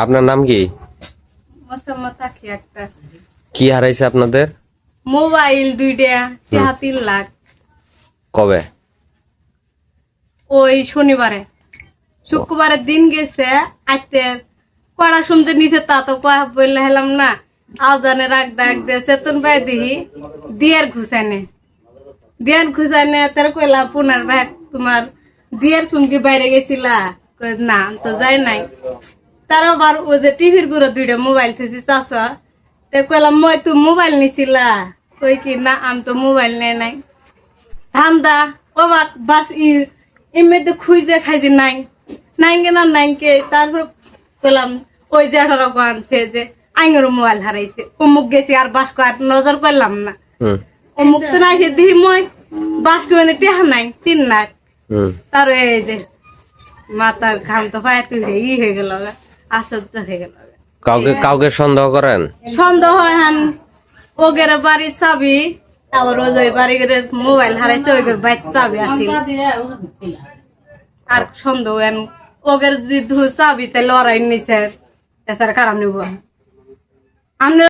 আপনার নাম কি? কি হারাইছে আপনাদের? মোবাইল 2টা 3 লাখ। কবে? ওই শনিবারে, শুক্রবারের দিন গেছে। আইতে কড়া শুনতে নিচে তা তো বললে হেলাম না। আওজানে রাখ ডাক দিয়ে চেতন পাই দিহি দিয়ার ঘুষানে তার কইলা পুনার ভাই তোমার দিয়ার তুমি বাইরে গেছিলা? না তো যাই নাই। তার আবার ওই যে টিভির গুঁড়ো 2টা মোবাইল থেছি চাষা, তো কইলাম মই তুই মোবাইল নিছিলা? কই কি না আমি তো মোবাইল নেই নাই। ধান্দা অবাক বাস ইমেতে খুঁজে খাইতে নাই নাই কেনা নাই কে। তারপর কইলাম ওই যে 18 আনছে যে আইনের মোবাইল হারাইছে, অমুক গেছি আর বাস আর নজর করলাম না। অমুক তো নাই দিহি মই বাস করে টেহা নাই 3 লাখ। তার এই যে মাথার ঘাম তো পায়ে তুলে হয়ে গেল, আশ্চর্য হয়ে গেল। কাউকে সন্দেহ করেন? সন্দেহ হয় হান ওগের বাড়ির চাবি, আবার ওই বাড়ির মোবাইল হারাইছে, ওই বাড়ির চাবি আছে। আর সন্দেহ হেন ওগের যদি চাবি তাই লড়াই নিছে, এছাড়া কারণ নিব আমরা।